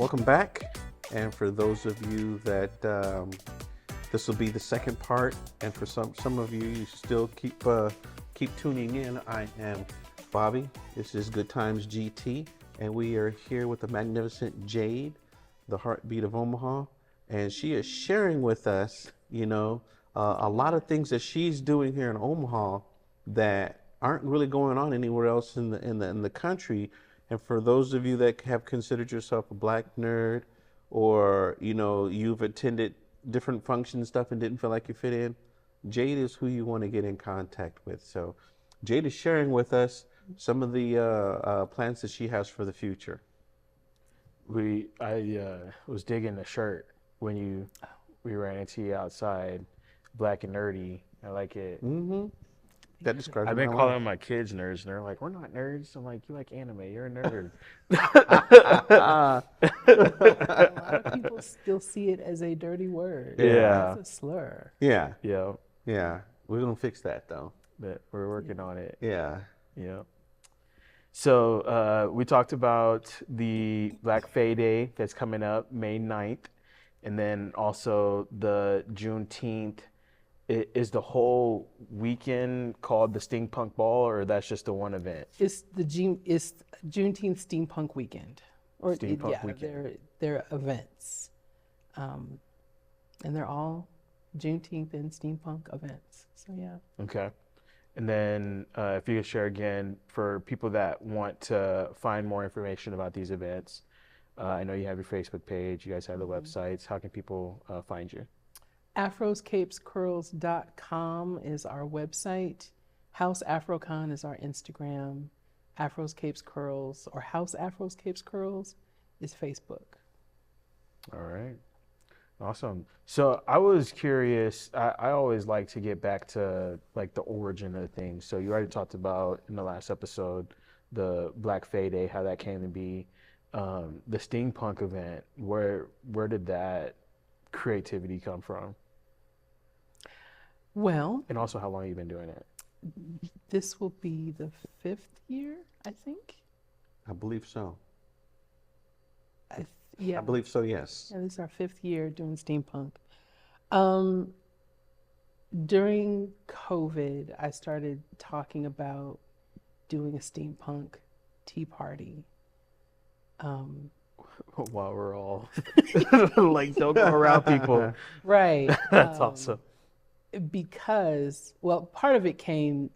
Welcome back. And for those of you that this will be the second part, and for some of you, you still keep tuning in. I am Bobby. This is Good Times GT, and we are here with the magnificent Jade, the heartbeat of Omaha, and she is sharing with us, a lot of things that she's doing here in Omaha that aren't really going on anywhere else in the country. And for those of you that have considered yourself a black nerd, or you've attended different functions stuff and didn't feel like you fit in, Jade is who you want to get in contact with. So Jade is sharing with us some of the plans that she has for the future. I was digging the shirt when we ran into you outside, black and nerdy. I like it. Mm-hmm. That describes. I've been calling my kids nerds, and they're like, "We're not nerds." I'm like, "You like anime? You're a nerd." A lot of people still see it as a dirty word. Yeah. It's a slur. Yeah. Yeah. Yeah. We're gonna fix that though. But we're working on it. Yeah. Yeah. So we talked about the Black Fae Day that's coming up May 9th, and then also the Juneteenth. Is the whole weekend called the Steampunk Ball, or that's just the one event? It's Juneteenth Steampunk Weekend, or Steampunk Weekend. They're events, and they're all Juneteenth and steampunk events. So yeah. Okay. And then if you could share again for people that want to find more information about these events, I know you have your Facebook page, you guys have the websites. How can people find you? AfrosCapesCurls.com is our website. House AfroCon is our Instagram. Afros Capes Curls, or House Afros Capes Curls, is Facebook. All right. Awesome. So I was curious, I always like to get back to like the origin of things. So you already talked about in the last episode, the Black Fae Day, how that came to be. The steampunk event, where did that creativity come from? Well, And also how long have you been doing it? this will be the 5th year, I think. I believe so. Yeah. I believe so. Yes. Yeah, this is our 5th year doing steampunk. During COVID, I started talking about doing a steampunk tea party. While we're all like, don't go around people. Right. That's awesome. Because, well, part of it came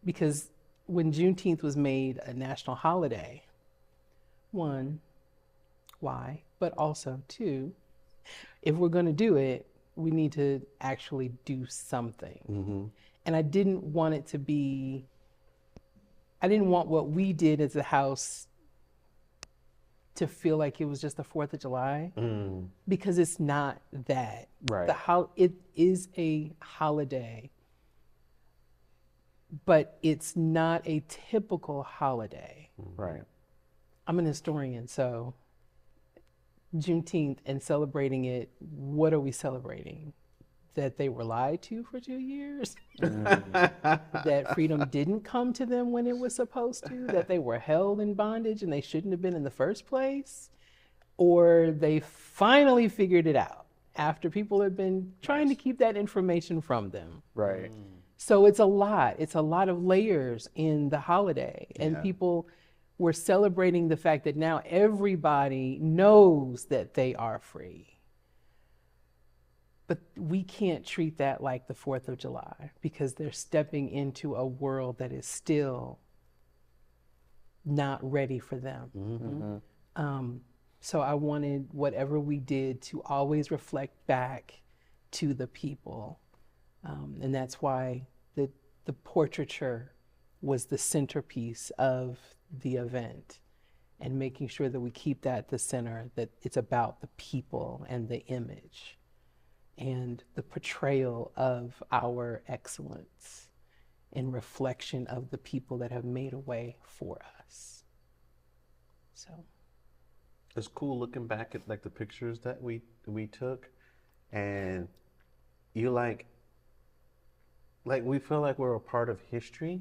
because when Juneteenth was made a national holiday, one, why? But also, two, if we're going to do it, we need to actually do something. Mm-hmm. And I didn't want what we did as a house to feel like it was just the 4th of July, because it's not that. Right. It is a holiday, but it's not a typical holiday. Right. I'm an historian, so Juneteenth and celebrating it, what are we celebrating? That they were lied to for 2 years? That freedom didn't come to them when it was supposed to? That they were held in bondage and they shouldn't have been in the first place? Or they finally figured it out after people had been trying to keep that information from them? Right. So it's a lot. It's a lot of layers in the holiday. And people were celebrating the fact that now everybody knows that they are free. But we can't treat that like the 4th of July, because they're stepping into a world that is still not ready for them. Mm-hmm. So I wanted whatever we did to always reflect back to the people. And that's why the portraiture was the centerpiece of the event, and making sure that we keep that at the center, that it's about the people and the image and the portrayal of our excellence in reflection of the people that have made a way for us. So It's cool looking back at like the pictures that we took, and you like we feel like we're a part of history,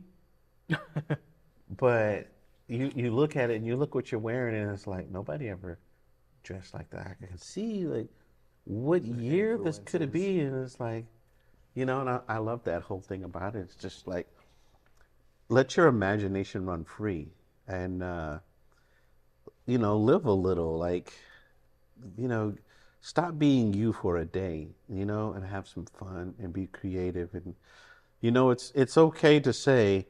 but you look at it and you look what you're wearing, and it's like nobody ever dressed like that. I can see like what year this could it be, and it's like, you know, and I love that whole thing about it. It's just like let your imagination run free, and you know, live a little, like, you know, stop being you for a day, you know, and have some fun and be creative. And you know, it's okay to say,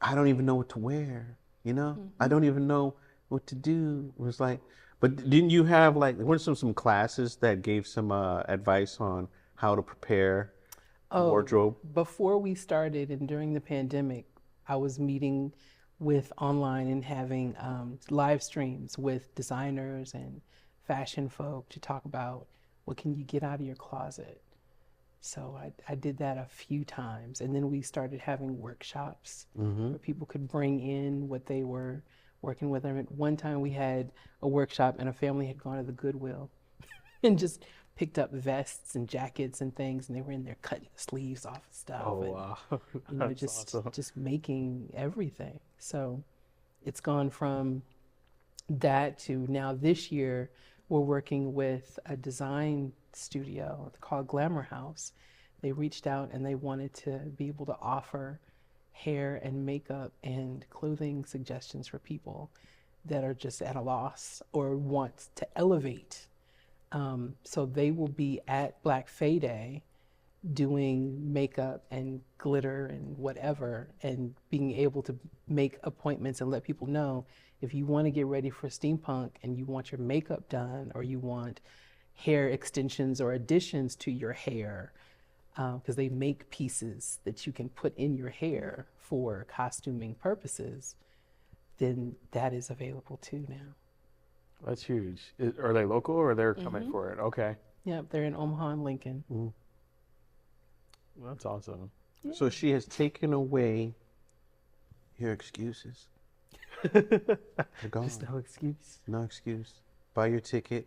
I don't even know what to wear, you know? I don't even know what to do. It was like, but didn't you have like, weren't some classes that gave some advice on how to prepare wardrobe? Before we started and during the pandemic, I was meeting with online and having live streams with designers and fashion folk to talk about what can you get out of your closet. So I did that a few times, and then we started having workshops where people could bring in what they were working with. And one time we had a workshop and a family had gone to the Goodwill and just picked up vests and jackets and things, and they were in there cutting the sleeves off of stuff. Oh, and, wow. you know, That's awesome. just making everything. So it's gone from that to now this year we're working with a design studio called Glamour House. They reached out and they wanted to be able to offer hair and makeup and clothing suggestions for people that are just at a loss or want to elevate. So they will be at Black Fae Day doing makeup and glitter and whatever, and being able to make appointments and let people know if you want to get ready for steampunk and you want your makeup done, or you want hair extensions or additions to your hair, because they make pieces that you can put in your hair for costuming purposes, then that is available too now. That's huge. Are they local or they're coming for it? Okay. Yep, they're in Omaha and Lincoln. That's awesome. So she has taken away your excuses. They're gone. Just no excuse. No excuse. Buy your ticket.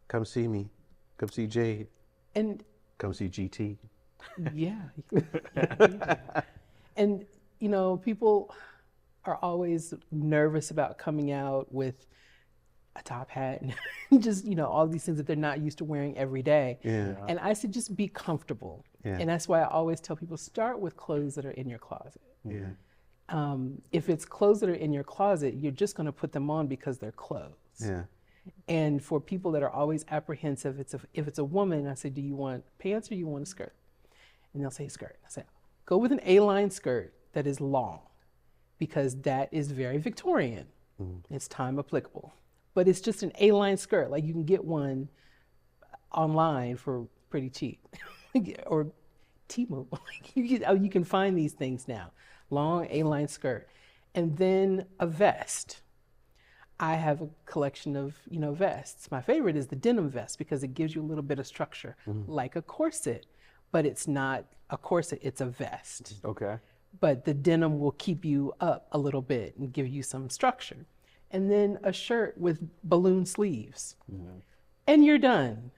Come see me. Come see Jade. And Come see GT. yeah. And, you know, people are always nervous about coming out with a top hat and just, you know, all these things that they're not used to wearing every day. Yeah. And I said, just be comfortable. Yeah. And that's why I always tell people, start with clothes that are in your closet. Yeah. If it's clothes that are in your closet, you're just going to put them on because they're clothes. Yeah. And for people that are always apprehensive, if it's a woman, I say, do you want pants or you want a skirt? And they'll say skirt. I say, go with an A-line skirt that is long, because that is very Victorian. It's time applicable. But it's just an A-line skirt. Like, you can get one online for pretty cheap. Or Temu. You can find these things now. Long A-line skirt. And then a vest. I have a collection of, you know, vests. My favorite is the denim vest because it gives you a little bit of structure, like a corset, but it's not a corset, it's a vest. Okay. But the denim will keep you up a little bit and give you some structure. And then a shirt with balloon sleeves. And you're done.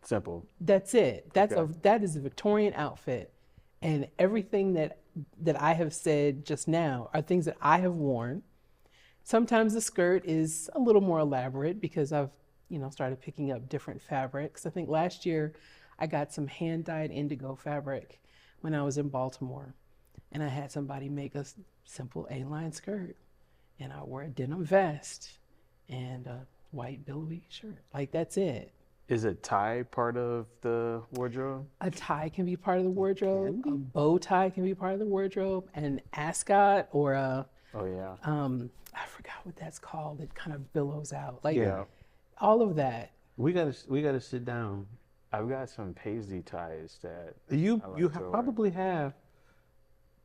Simple. That's it. That is a Victorian outfit. And everything that I have said just now are things that I have worn. Sometimes the skirt is a little more elaborate because I've, you know, started picking up different fabrics. I think last year I got some hand-dyed indigo fabric when I was in Baltimore. And I had somebody make a simple A-line skirt. And I wore a denim vest and a white billowy shirt. Like, that's it. Is a tie part of the wardrobe? A tie can be part of the wardrobe. A bow tie can be part of the wardrobe. An ascot or a, Oh, yeah. I forgot what that's called. It kind of billows out. Like, Yeah. all of that. We gotta sit down. I've got some paisley ties that You I like you to wear. probably have.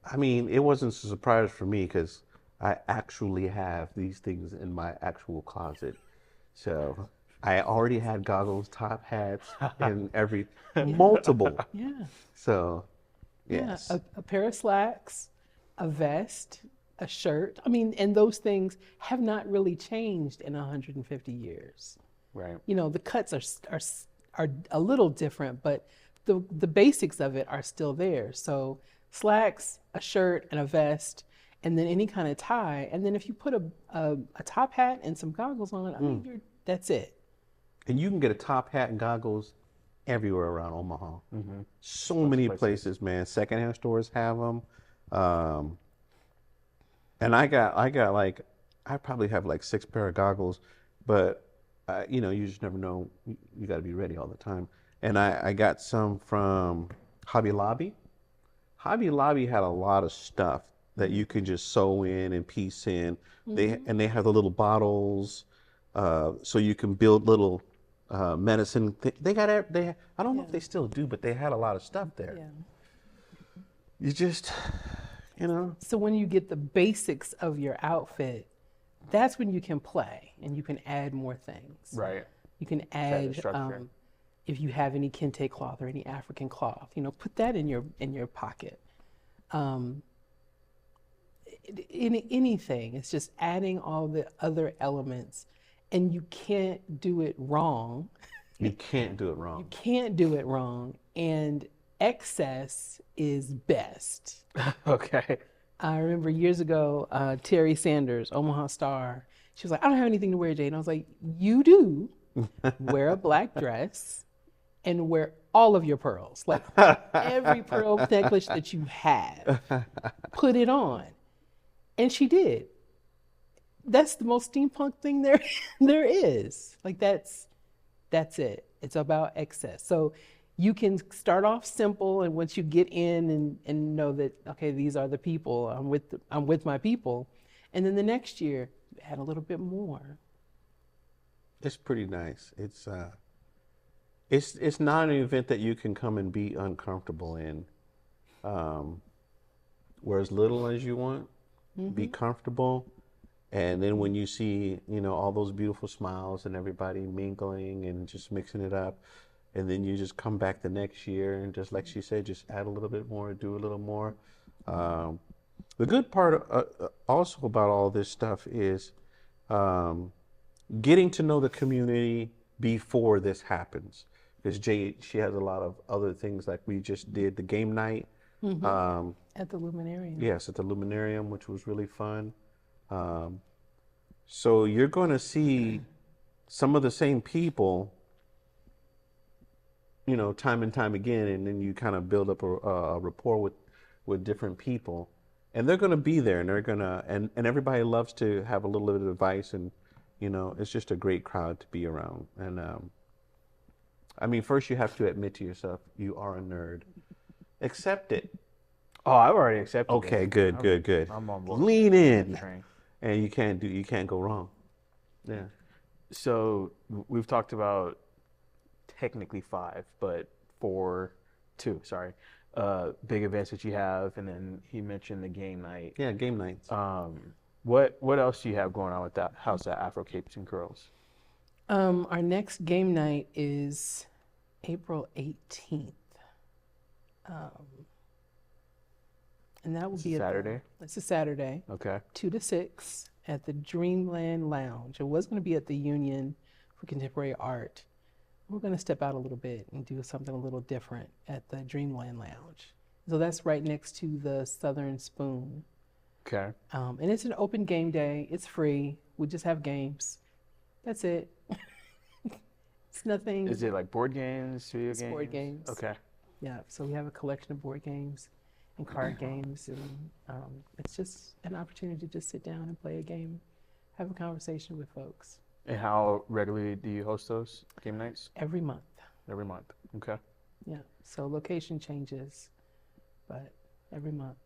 I mean, it wasn't a surprise for me because I actually have these things in my actual closet. So I already had goggles, top hats, and multiple. Yeah. So yes. Yeah. A pair of slacks, a vest, a shirt. I mean, and those things have not really changed in 150 years. Right. You know, the cuts are a little different, but the basics of it are still there. So slacks, a shirt, and a vest, and then any kind of tie. And then if you put a top hat and some goggles on, I mean, That's it. And you can get a top hat and goggles everywhere around Omaha. So many places, man. Secondhand stores have them. And I probably have like 6 pair of goggles, but you know, you just never know. You got to be ready all the time. And I got some from Hobby Lobby. Hobby Lobby had a lot of stuff that you can just sew in and piece in. They have the little bottles, so you can build little medicine. They got I don't know if they still do, but they had a lot of stuff there. Yeah. You just, you know. So when you get the basics of your outfit, that's when you can play and you can add more things. Right. You can the add structure. if you have any kente cloth or any African cloth, you know, put that in your pocket. Anything. It's just adding all the other elements, and you can't do it wrong. You can't do it wrong. You can't do it wrong, and excess is best. Okay. I remember years ago, Terry Sanders, Omaha Star, she was like, I don't have anything to wear, Jade. And I was like, you do. Wear a black dress and wear all of your pearls. Like every pearl necklace that you have, put it on. And she did. That's the most steampunk thing there is. Like that's it. It's about excess. So you can start off simple, and once you get in and know that, okay, these are the people, I'm with my people, and then the next year you add a little bit more. It's pretty nice. It's not an event that you can come and be uncomfortable in. Wear as little as you want, be comfortable, and then when you see, you know, all those beautiful smiles and everybody mingling and just mixing it up, and then you just come back the next year and just like she said, just add a little bit more, do a little more. The good part also about all this stuff is getting to know the community before this happens. Because Jade, she has a lot of other things, like we just did the game night. At the Luminarium. Yes, at the Luminarium, which was really fun. So you're going to see some of the same people, you know, time and time again, and then you kind of build up a rapport with different people, and they're going to be there, and they're going to, and everybody loves to have a little bit of advice, and you know, it's just a great crowd to be around. And I mean, first you have to admit to yourself you are a nerd. Accept it. Oh, I've already accepted it. Okay, good. I'm on board. Lean in, Train. and you can't go wrong. Yeah. So we've talked about technically 5, but 2, sorry, big events that you have, and then he mentioned the game night. Yeah, game nights. What else do you have going on with that House of Afro Capes and Curls? Our next game night is April 18th. And that will be Saturday? It's a Saturday. Okay. 2 to 6 at the Dreamland Lounge. It was going to be at the Union for Contemporary Art. We're going to step out a little bit and do something a little different at the Dreamland Lounge. So that's right next to the Southern Spoon. Okay. And it's an open game day. It's free. We just have games. That's it. It's nothing. Is it like board games, video It's games? board games. Okay. Yeah. So we have a collection of board games and card games, and it's just an opportunity to just sit down and play a game, have a conversation with folks. And how regularly do you host those game nights? Every month. Every month. Okay. Yeah. So location changes, but every month.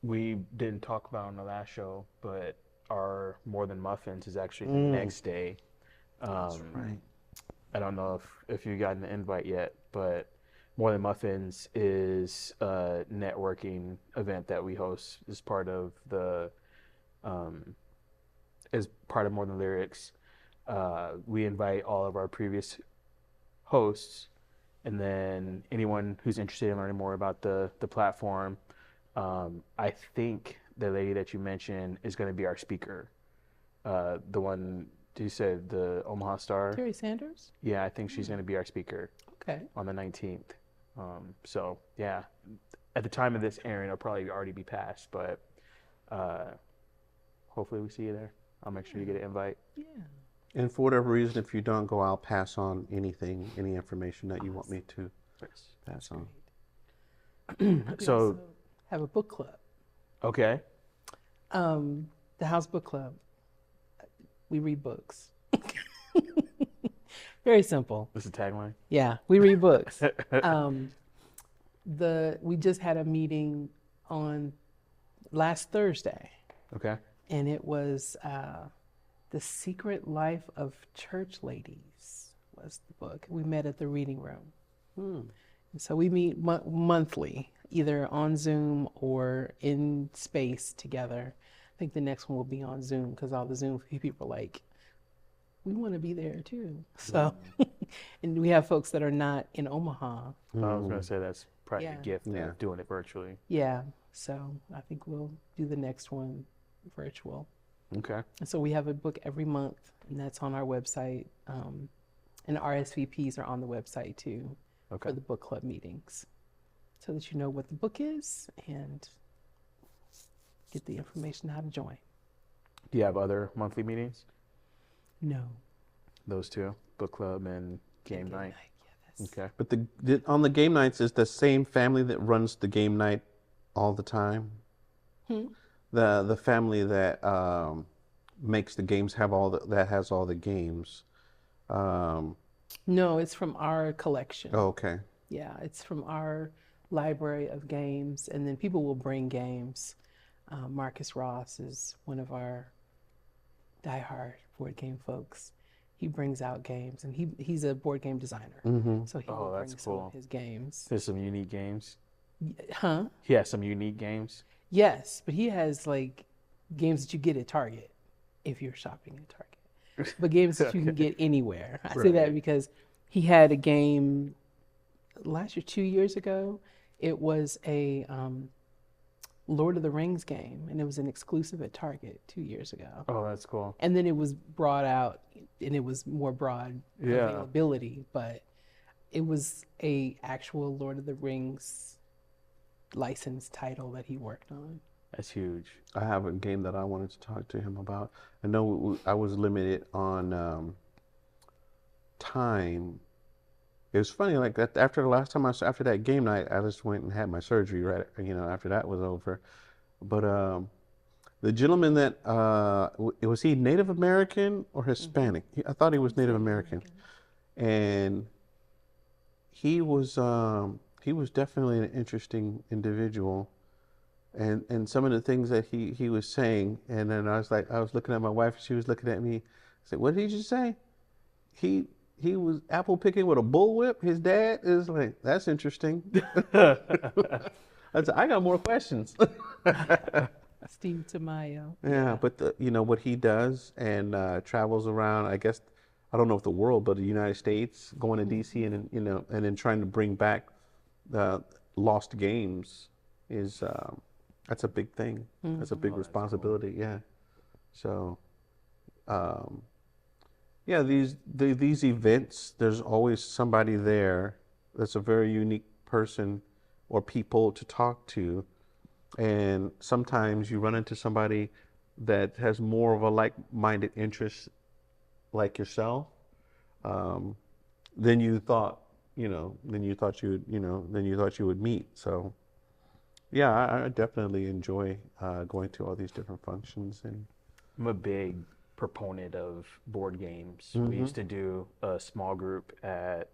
We didn't talk about on the last show, but our More Than Muffins is actually the next day. That's right. I don't know if you got an invite yet, but More Than Muffins is a networking event that we host as part of More Than Lyrics. We invite all of our previous hosts, and then anyone who's interested in learning more about the platform. I think the lady that you mentioned is going to be our speaker. The one you said, the Omaha Star. Terry Sanders? Yeah, I think she's going to be our speaker. Okay. On the 19th. So yeah, at the time of this airing, it'll probably already be passed, but hopefully we see you there. I'll make sure you get an invite. Yeah. And for whatever reason, if you don't go, I'll pass on anything, any information that you want me to pass on. We So, also have a book club. okay. The House Book Club. We read books. Very simple. This is a tagline. Yeah, we read books. We just had a meeting on last Thursday, Okay. and it was The Secret Life of Church Ladies was the book. We met at the reading room. And so we meet monthly, either on Zoom or in space together. I think the next one will be on Zoom because all the Zoom people are like, we want to be there too. So, and we have folks that are not in Omaha. I was going to say that's probably Yeah. a gift Yeah. of doing it virtually. Yeah. So I think we'll do the next one virtual. Okay. And so we have a book every month, and that's on our website. And RSVPs are on the website too Okay. for the book club meetings, so that you know what the book is and get the information how to join. Do you have other monthly meetings? No. Those two, book club and game night. Yeah, that's, Okay. But on the game nights, is the same family that runs the game night all the time? The family that makes the games that has all the games. No, it's from our collection. Oh, okay. Yeah, it's from our library of games, and then people will bring games. Marcus Ross is one of our diehard board game folks. He brings out games, and he's a board game designer. So he will that's bring some cool. of his games. There's some unique games. Huh? He has some unique games. Yes, but he has like games that you get at Target if you're shopping at Target, but games that you can get anywhere. I say that because he had a game last year, 2 years ago. It was a Lord of the Rings game, and it was an exclusive at Target 2 years ago. Oh, that's cool. And then it was brought out, and it was more broad availability, but it was a actual Lord of the Rings licensed title that he worked on. That's huge. I have a game that I wanted to talk to him about. I know I was limited on time. It was funny, like after the last time after that game night, I just went and had my surgery right, after that was over. But the gentleman that was he Native American or Hispanic? I thought he was Native American, and he was definitely an interesting individual. And some of the things that he was saying, and then I was looking at my wife, she was looking at me. I said, "What did you just say?" He was apple picking with a bullwhip. His dad is like, "That's interesting." I got more questions. Steve Tamayo. Yeah, but what he does and travels around. I guess I don't know if the world, but the United States, going to DC and then trying to bring back lost games is. That's a big thing. That's a big responsibility. Cool. Yeah. So, these events, there's always somebody there that's a very unique person or people to talk to. And sometimes you run into somebody that has more of a like-minded interest like yourself than you thought you would meet. So, yeah, I definitely enjoy going to all these different functions. And I'm a big proponent of board games. We used to do a small group at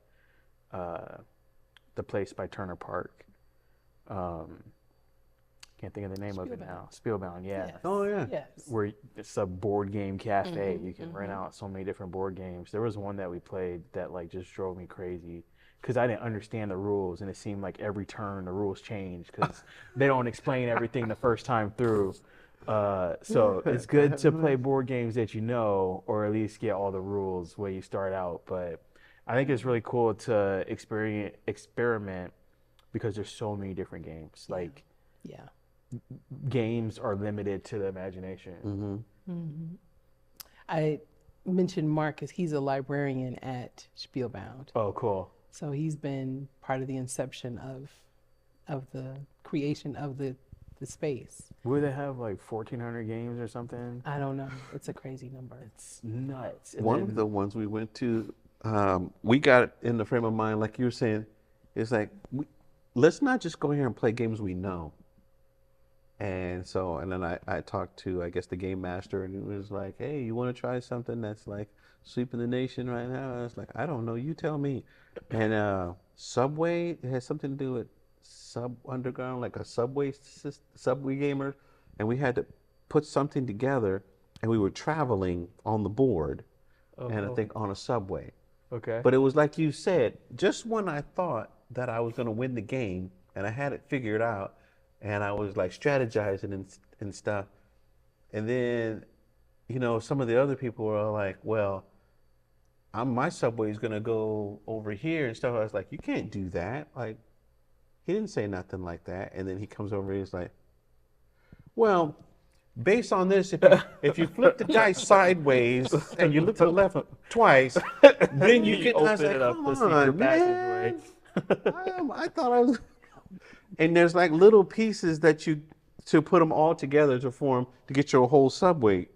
the place by Turner Park. Can't think of the name of it now. Spielbound, yeah. Yes. Oh, yeah. Yes. Where it's a board game cafe. You can rent out so many different board games. There was one that we played that just drove me crazy because I didn't understand the rules, and it seemed like every turn the rules changed because they don't explain everything the first time through. So it's good to play board games that you know, or at least get all the rules where you start out. But I think it's really cool to experiment because there's so many different games. Yeah. Games are limited to the imagination. I mentioned Marcus. He's a librarian at Spielbound. Oh, cool. So he's been part of the inception of the creation of the the space. Would they have like 1,400 games or something? I don't know. It's a crazy number. It's nuts. And One then- of the ones we went to, we got in the frame of mind, like you were saying, it's like, let's not just go here and play games we know. And so, and then I talked to, I guess, the game master, and it was like, hey, you want to try something that's like sweeping the nation right now? And I was like, I don't know, you tell me. And Subway, it has something to do with underground, like a subway gamer, and we had to put something together, and we were traveling on the board, and I think on a subway. Okay. But it was like you said, just when I thought that I was going to win the game, and I had it figured out, and I was like strategizing and stuff, and then, you know, some of the other people were like, well, my subway is going to go over here and stuff. I was like, you can't do that. Like, he didn't say nothing like that. And then he comes over and he's like, well, based on this, if you flip the dice sideways and you look to the left twice, then you can. I was like, come on, man. I thought I was. And there's like little pieces that to put them all together to get your whole subway,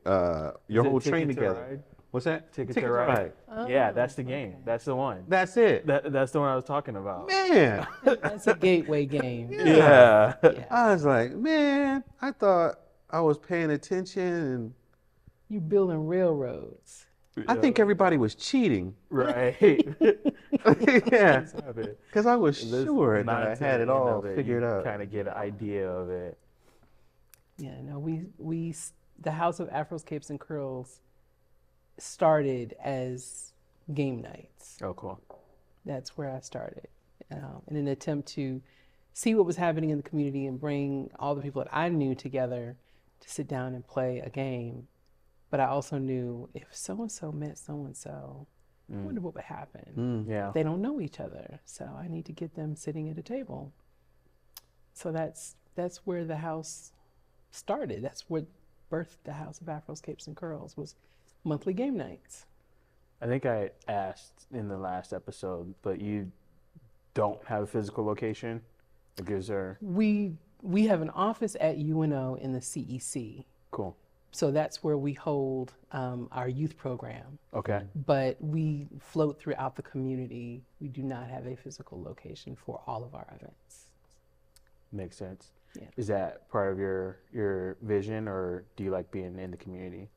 your whole train together. Ride? What's that? Ticket to Ride. Yeah, that's the game. That's the one. That's it. That's the one I was talking about. Man. That's a gateway game. Yeah. I was like, man, I thought I was paying attention, and You building railroads. I think everybody was cheating. Right. Yeah. Because I was sure that I Not had it until, all that figured you out. kind of get an idea of it. Yeah, no, the House of Afros, Capes, and Curls started as game nights. Oh, cool. That's where I started, in an attempt to see what was happening in the community and bring all the people that I knew together to sit down and play a game. But I also knew if so-and-so met so-and-so, I wonder what would happen. Yeah. They don't know each other, so I need to get them sitting at a table. So that's where the house started. That's what birthed the House of Afros, Capes, and Curls, was monthly game nights. I think I asked in the last episode, but you don't have a physical location? Like, is there... We have an office at UNO in the CEC. Cool. So that's where we hold our youth program. Okay. But we float throughout the community. We do not have a physical location for all of our events. Makes sense. Yeah. Is that part of your vision, or do you like being in the community?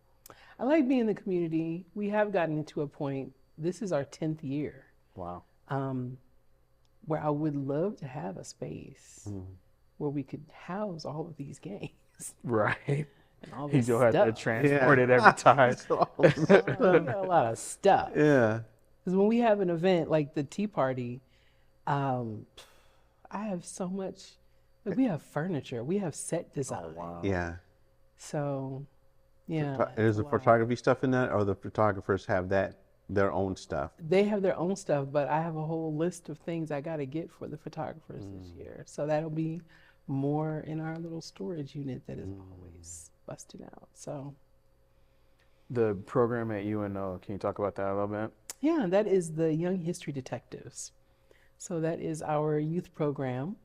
I like being in the community. We have gotten to a point, this is our 10th year, Wow. where I would love to have a space where we could house all of these games. Right. And all You this don't have to stuff. transport it every time. We got a lot of stuff. Yeah. Because when we have an event like the Tea Party, I have so much. Like, we have furniture, we have set design. Yeah. So, yeah. Is it's a the lot. photography stuff in that, or the photographers have their own stuff? They have their own stuff, but I have a whole list of things I got to get for the photographers this year. So that'll be more in our little storage unit that is always busted out. So, The program at UNO, can you talk about that a little bit? yeah, that is the Young History Detectives. So that is our youth program.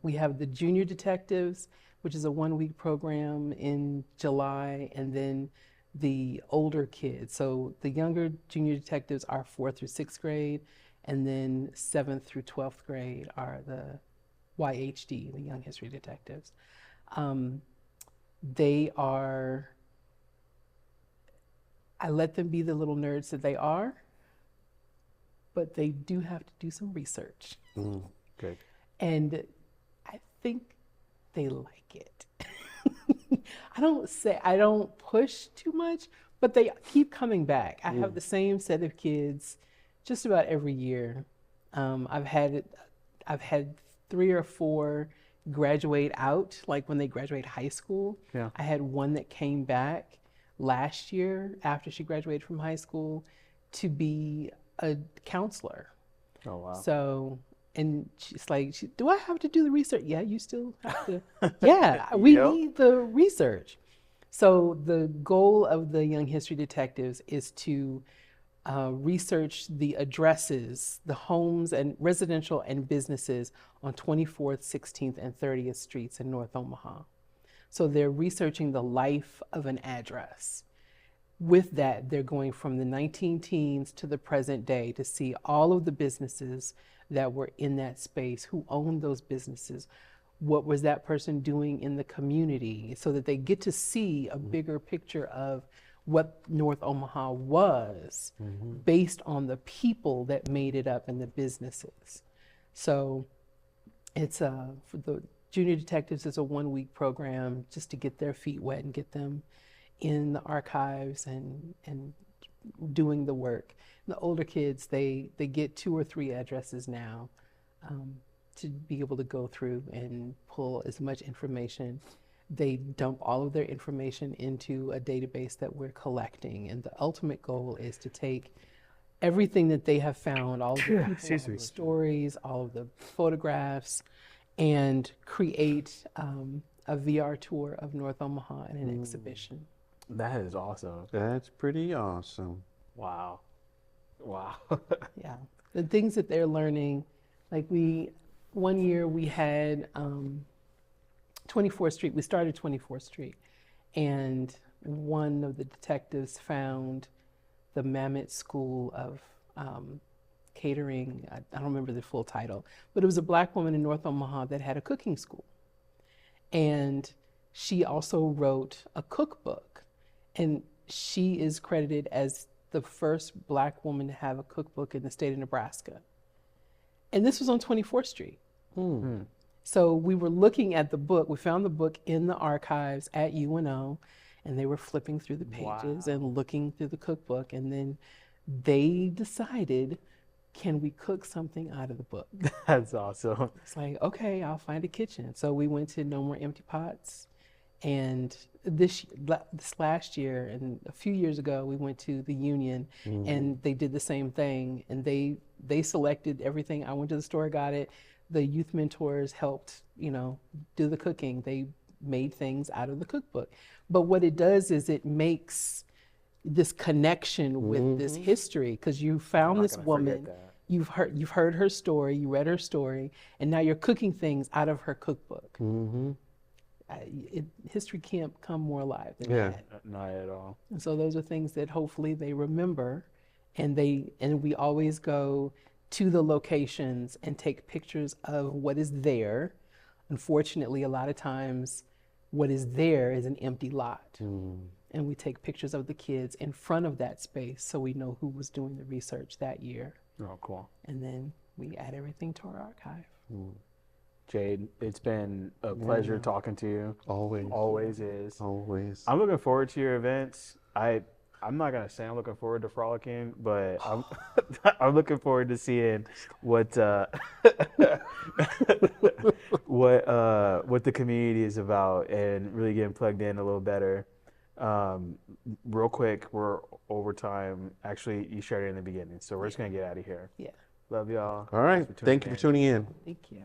We have the Junior Detectives, which is a 1-week program in July, and then the older kids. So the younger Junior Detectives are 4th through 6th grade, and then 7th through 12th grade are the YHD, the Young History Detectives. They are, I let them be the little nerds that they are, but they do have to do some research. Good. And I think they like it. I don't push too much, but they keep coming back. I have the same set of kids just about every year. I've had 3 or 4 graduate out, like when they graduate high school. Yeah. I had one that came back last year after she graduated from high school to be a counselor. Oh, wow. So, and she's like, do I have to do the research? Yeah, you still have to. Yeah, we need the research. So the goal of the Young History Detectives is to research the addresses, the homes and residential and businesses on 24th, 16th, and 30th Streets in North Omaha. So they're researching the life of an address. With that, they're going from the 19 teens to the present day to see all of the businesses that were in that space, who owned those businesses, what was that person doing in the community, so that they get to see a bigger picture of what North Omaha was based on the people that made it up and the businesses. So it's for the junior detectives, it's a 1-week program just to get their feet wet and get them in the archives and doing the work. The older kids, they get 2 or 3 addresses now to be able to go through and pull as much information. They dump all of their information into a database that we're collecting, and the ultimate goal is to take everything that they have found, all of the people, all of the stories, all of the photographs, and create a VR tour of North Omaha and an exhibition. That is awesome. That's pretty awesome. Wow. Wow. Yeah, the things that they're learning, like one year we had 24th Street, we started 24th Street, and one of the detectives found the Mammoth School of Catering. I don't remember the full title, but it was a Black woman in North Omaha that had a cooking school. And she also wrote a cookbook, and she is credited as the first Black woman to have a cookbook in the state of Nebraska. And this was on 24th Street. So we were looking at the book. We found the book in the archives at UNO, and they were flipping through the pages and looking through the cookbook. And then they decided, can we cook something out of the book? That's awesome. It's like, okay, I'll find a kitchen. So we went to No More Empty Pots. And this last year and a few years ago, we went to the Union, and they did the same thing. And they selected everything. I went to the store, got it. The youth mentors helped, do the cooking. They made things out of the cookbook. But what it does is it makes this connection with this history, because you found this woman, you've heard her story, you read her story, and now you're cooking things out of her cookbook. History can't come more alive than that. Not at all. And so those are things that hopefully they remember, and we always go to the locations and take pictures of what is there. Unfortunately, a lot of times what is there is an empty lot. And we take pictures of the kids in front of that space so we know who was doing the research that year. Oh, cool. And then we add everything to our archive. Jade, it's been a pleasure talking to you. Always. Always is. Always. I'm looking forward to your events. I'm not gonna say I'm looking forward to frolicking, but I'm looking forward to seeing what what the community is about and really getting plugged in a little better. Real quick, we're over time. Actually, you shared it in the beginning, so we're just gonna get out of here. Yeah. Love y'all. All right. Thank you for tuning in. Thank you.